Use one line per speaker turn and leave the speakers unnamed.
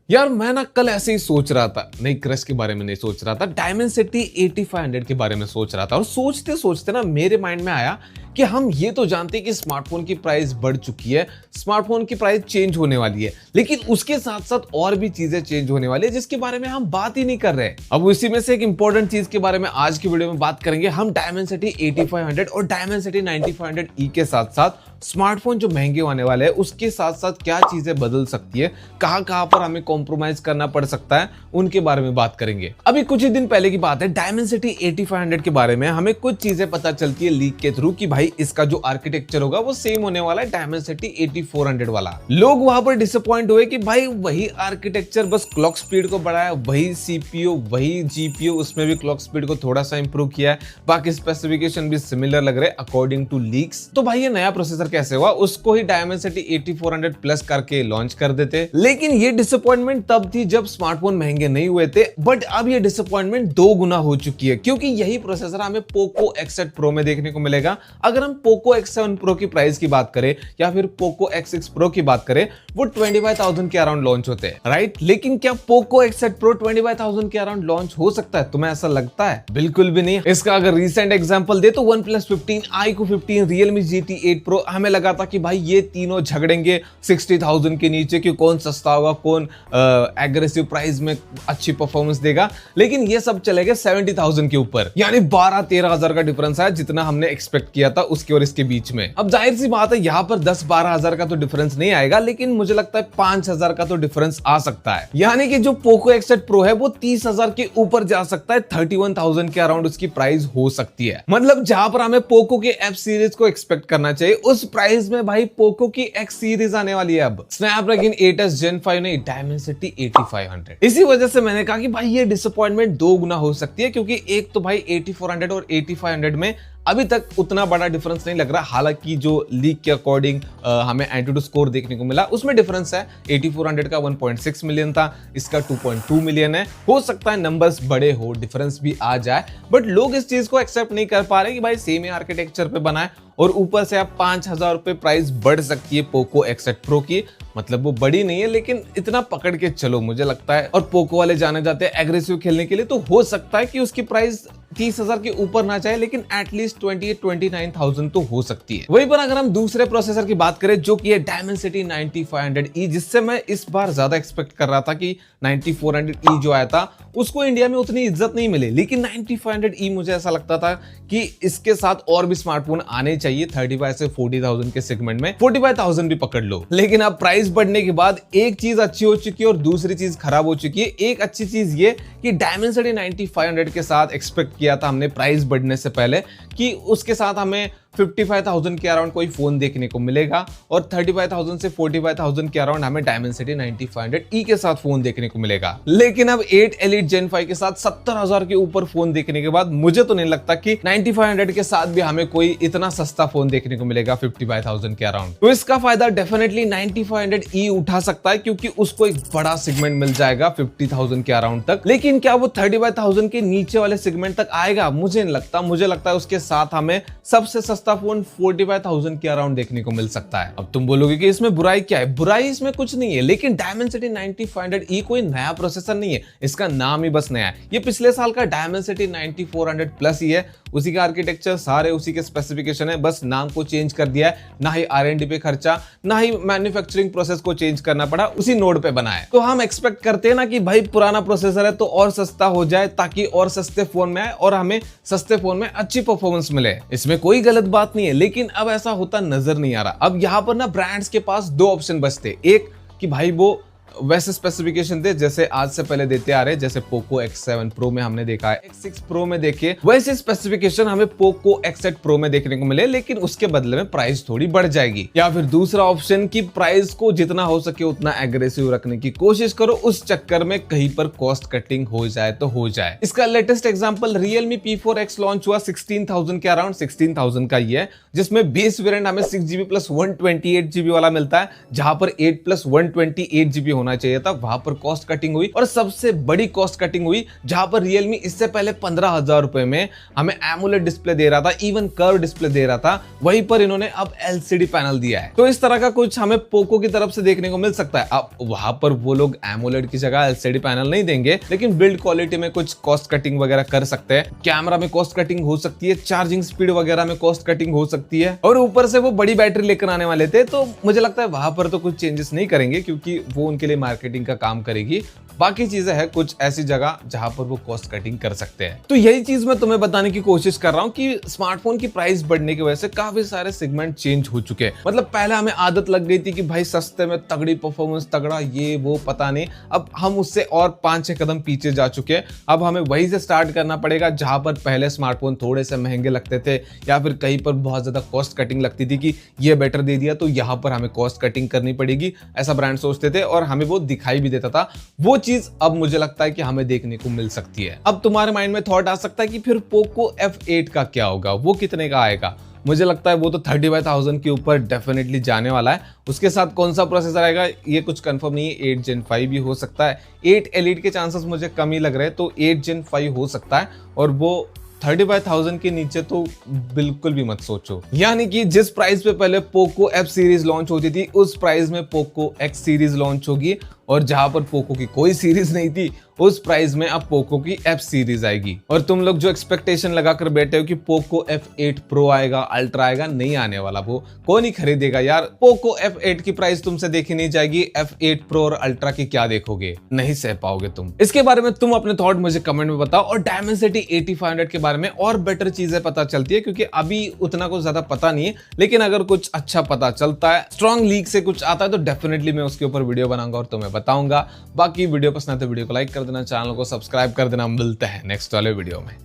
यार मैं ना कल ऐसे ही सोच रहा था, नई क्रश के बारे में नहीं सोच रहा था, डायमेंसिटी 8500 के बारे में सोच रहा था। और सोचते सोचते ना मेरे माइंड में आया कि हम ये तो जानते हैं कि स्मार्टफोन की प्राइस बढ़ चुकी है, स्मार्टफोन की प्राइस चेंज होने वाली है, लेकिन उसके साथ साथ और भी चीजें चेंज होने वाली है जिसके बारे में हम बात ही नहीं कर रहे। अब इसी में से एक इंपॉर्टेंट चीज के बारे में आज की वीडियो में बात करेंगे। हम डायमेंसिटी 8500 और डायमेंसिटी 9500E के साथ साथ स्मार्टफोन जो महंगे होने वाले हैं उसके साथ साथ क्या चीजें बदल सकती है, कहां कहां पर हमें कॉम्प्रोमाइज करना पड़ सकता है, उनके बारे में बात करेंगे। अभी कुछ ही दिन पहले की बात है, डायमेंसिटी 8500 के बारे में हमें कुछ चीजें पता चलती है लीक के थ्रू कि भाई इसका जो आर्किटेक्चर होगा वो सेम होने वाला है डायमेंसिटी 8400 वाला। लोग वहां पर डिसअपॉइंट हुए कि भाई वही आर्किटेक्चर, बस क्लॉक स्पीड को बढ़ाया, वही सीपीयू वही जीपीयू, उसमें भी क्लॉक स्पीड को थोड़ा सा इंप्रूव किया है, बाकी स्पेसिफिकेशन भी सिमिलर लग रहे अकॉर्डिंग टू लीक्स। तो भाई ये नया प्रोसेसर कैसे हुआ, उसको ही डायमेंसिटी 8400 प्लस करके लॉन्च कर देते। लेकिन ये डिसअपॉइंटमेंट तब थी जब स्मार्टफोन महंगे नहीं हुए थे, बट अब ये डिसअपॉइंटमेंट 2 गुना हो चुकी है क्योंकि यही प्रोसेसर हमें पोको X8 Pro में देखने को मिलेगा। अगर हम पोको X7 Pro की प्राइस की बात करें या फिर पोको X6 Pro की बात करें, वो 25,000 के अराउंड लॉन्च होते हैं, राइट। लेकिन क्या पोको X8 Pro 25,000 के अराउंड लॉन्च हो सकता है? तुम्हें ऐसा लगता है? बिल्कुल भी नहीं। इसका अगर रिसेंट एग्जांपल दे तो OnePlus 15, iQOO 15, Realme GT 8 Pro, हमें लगा था कि भाई ये तीनों झगड़ेंगे 60,000 के नीचे कि कौन सस्ता होगा, कौन एग्रेसिव प्राइस में अच्छी परफॉर्मेंस देगा, लेकिन ये सब चले गए 70,000 के ऊपर। यानी 12-13 हजार का डिफरेंस है जितना हमने एक्सपेक्ट किया था उसके और इसके बीच में। अब जाहिर सी बात है यहाँ पर 10-12 हजार का तो डिफरेंस नहीं आएगा, लेकिन मुझे लगता है 5,000 का तो डिफरेंस आ सकता है। यानी कि जो पोको X8 Pro है वो 30,000 के ऊपर जा सकता है, 31,000 के अराउंड उसकी प्राइस हो सकती है। मतलब जहां पर हमें पोको के F सीरीज को एक्सपेक्ट करना चाहिए, उस प्राइस में भाई पोको की X सीरीज आने वाली है। अब स्नैपड्रैगन 8s Gen 5 नहीं, डायमेंसिटी 8500। इसी वजह से मैंने कहा कि भाई ये डिसअपॉइंटमेंट 2 गुना हो सकती है, क्योंकि एक तो भाई 8400 और 8500 में अभी तक उतना बड़ा डिफरेंस नहीं लग रहा। हालांकि जो लीक के अकॉर्डिंग हमें एंटीट्यूड स्कोर देखने को मिला उसमें डिफरेंस है। 8400 का 1.6 मिलियन था, इसका 2.2 मिलियन है। हो सकता है नंबर्स बड़े हो, डिफरेंस भी आ जाए, बट लोग इस चीज को एक्सेप्ट नहीं कर पा रहे कि भाई सेम ही आर्किटेक्चर पे बना है और ऊपर से आप 5,000 रुपए प्राइस बढ़ सकती है पोको X8 Pro की। मतलब वो बड़ी नहीं है, लेकिन इतना पकड़ के चलो मुझे लगता है। और पोको वाले जाने जाते हैं एग्रेसिव खेलने के लिए, तो हो सकता है कि उसकी प्राइस 30,000 के ऊपर ना जाए, लेकिन एटलीस्ट 28-29,000 तो हो सकती है। वहीं पर अगर हम दूसरे प्रोसेसर की बात करें जो कि है डायमेंसिटी 9500E, जिससे मैं इस बार ज्यादा एक्सपेक्ट कर रहा था कि 9400E जो आया था उसको इंडिया में उतनी इज्जत नहीं मिली, लेकिन 9500E मुझे ऐसा लगता था कि इसके साथ और भी स्मार्टफोन आने चाहिए 35 से 40,000 के सेगमेंट में, 45,000 भी पकड़ लो। लेकिन अब प्राइस बढ़ने के बाद एक चीज अच्छी हो चुकी है और दूसरी चीज खराब हो चुकी है। एक अच्छी चीज ये कि डायमेंसिटी 9500 के साथ एक्सपेक्ट किया था हमने प्राइस बढ़ने से पहले कि उसके साथ हमें 55,000 के अराउंड कोई फोन देखने को मिलेगा और 35,000 से 45,000 के अराउंड हमें डायमेंसिटी 9500E के साथ फोन देखने को मिलेगा। लेकिन अब 8 Elite Gen 5 के साथ 70,000 के ऊपर फोन देखने के बाद मुझे तो नहीं लगता कि 9500 के साथ भी हमें कोई इतना सस्ता फोन देखने को मिलेगा 55,000 के अराउंड। तो इसका फायदा डेफिनेटली 9500E उठा सकता है, क्योंकि उसको एक बड़ा सेगमेंट मिल जाएगा 50,000 के अराउंड तक। लेकिन क्या वो 35,000 के नीचे वाले सेगमेंट तक आएगा? मुझे नहीं लगता। मुझे लगता है उसके साथ हमें सबसे सस्ता फोन 45,000 के अराउंड देखने को मिल सकता है। अब तुम बोलोगे कि इसमें बुराई क्या है? बुराई इसमें कुछ नहीं है, लेकिन डायमेंसिटी 9500E कोई नया प्रोसेसर नहीं है, इसका नाम ही बस नया है। ये पिछले साल का डायमेंसिटी 9400 प्लस ही है, उसी का आर्किटेक्चर सारे उसी के स्पेसिफिकेशन है, बस नाम को चेंज कर दिया है। ना ही R&D पे खर्चा, ना ही मैन्युफैक्चरिंग प्रोसेस को चेंज करना पड़ा, उसी नोड पे बना है। तो हम एक्सपेक्ट करते हैं ना कि भाई पुराना प्रोसेसर है तो और सस्ता हो जाए, ताकि और सस्ते फोन में आए और हमें सस्ते फोन में अच्छी परफॉर्मेंस मिले। इसमें कोई गलत बात नहीं है, लेकिन अब ऐसा होता नजर नहीं आ रहा। अब यहां पर ना ब्रांड्स के पास 2 ऑप्शन बचते। एक कि भाई वो वैसे स्पेसिफिकेशन दे जैसे आज से पहले देते आ रहे, जैसे पोको X7 Pro में हमने देखा है, X6 Pro में देखे वैसे स्पेसिफिकेशन हमें पोको X8 Pro में देखने को मिले, लेकिन उसके बदले में प्राइस थोड़ी बढ़ जाएगी। या फिर दूसरा ऑप्शन कि प्राइस को जितना हो सके उतना एग्रेसिव रखने की कोशिश करो, उस चक्कर में कहीं पर कॉस्ट कटिंग हो जाए तो हो जाए। इसका latest example Realme P4X launch हुआ 16,000 के अराउंड, 16,000 का ये है, जिसमें बेस वेरिएंट हमें 6GB प्लस 128GB वाला मिलता है, जहां पर 8 प्लस 128GB होना चाहिए था, वहां पर कॉस्ट कटिंग हुई और सबसे बड़ी कॉस्ट कटिंग हुई जहां पर रियलमी इससे पहले 15,000 रुपए में हमें एमोलेड डिस्प्ले दे रहा था, इवन कर्व डिस्प्ले दे रहा था, वहीं पर इन्होंने अब एलसीडी पैनल दिया है। तो इस तरह का कुछ हमें पोको की तरफ से देखने को मिल सकता है। अब वहां पर वो लोग एमोलेड की जगह एलसीडी पैनल नहीं देंगे, लेकिन बिल्ड क्वालिटी में कुछ कॉस्ट कटिंग वगैरह कर सकते हैं, कैमरा में कॉस्ट कटिंग हो सकती है, चार्जिंग स्पीड वगैरह में कॉस्ट कटिंग हो सकती है, और ऊपर से वो बड़ी बैटरी लेकर आने वाले थे। तो मुझे लगता है वहां पर तो कुछ चेंजेस नहीं करेंगे, क्योंकि वो उनके लिए मार्केटिंग का काम करेगी। बाकी चीजें हैं कुछ ऐसी जगह जहां पर वो कॉस्ट कटिंग कर सकते हैं। तो यही चीज मैं तुम्हें बताने की कोशिश कर रहा हूं कि स्मार्टफोन की प्राइस बढ़ने की वजह से काफी सारे सेगमेंट चेंज हो चुके हैं। मतलब पहले हमें आदत लग गई थी कि भाई सस्ते में तगड़ी परफॉर्मेंस, तगड़ा ये वो पता नहीं, अब हम उससे और 5-6 कदम पीछे जा चुके हैं। अब हमें वहीं से स्टार्ट करना पड़ेगा जहां पर पहले स्मार्टफोन थोड़े से महंगे लगते थे, या फिर कहीं पर बहुत ज्यादा कॉस्ट कटिंग लगती थी कि ये बेटर दे दिया तो यहां पर हमें कॉस्ट कटिंग करनी पड़ेगी, ऐसा ब्रांड सोचते थे और हमें वो दिखाई भी देता था। वो चीज अब मुझे लगता है कि हमें देखने को मिल सकती है। अब तुम्हारे माइंड में थॉट आ सकता है कि फिर पोको F8 का क्या होगा, वो कितने का आएगा? मुझे लगता है वो तो 35,000 के ऊपर डेफिनेटली जाने वाला है। उसके साथ कौन सा प्रोसेसर आएगा ये कुछ कंफर्म नहीं है। 8 Gen 5 भी हो सकता है, 8 Elite के चांसेस मुझे कम ही लग रहे हैं, तो 8 Gen 5 हो सकता है, और वो 35,000 के नीचे तो बिल्कुल भी मत सोचो। यानी कि जिस प्राइस पे पहले पोको F सीरीज लॉन्च होती थी, उस प्राइस में पोको X सीरीज लॉन्च होगी, और जहां पर पोको की कोई सीरीज नहीं थी, उस प्राइस में अब पोको की F सीरीज आएगी। और तुम लोग जो एक्सपेक्टेशन लगाकर बैठे हो कि पोको F8 प्रो आएगा, अल्ट्रा आएगा, नहीं आने वाला, वो कौन ही खरीदेगा यार। पोको F8 की प्राइस तुमसे देखी नहीं जाएगी, F8 प्रो और अल्ट्रा की क्या देखोगे, नहीं सह पाओगे तुम। इसके बारे में तुम अपने थॉट मुझे कमेंट में बताओ। और डायमेंसिटी 8500 के बारे में और बेटर चीजें पता चलती है, क्योंकि अभी उतना कुछ ज्यादा पता नहीं है, लेकिन अगर कुछ अच्छा पता चलता है, स्ट्रॉन्ग लीक से कुछ आता है, तो डेफिनेटली मैं उसके ऊपर वीडियो बनाऊंगा और तुम्हें बताऊंगा। बाकी वीडियो पसंद है तो वीडियो को लाइक कर देना, चैनल को सब्सक्राइब कर देना। मिलते हैं नेक्स्ट वाले वीडियो में।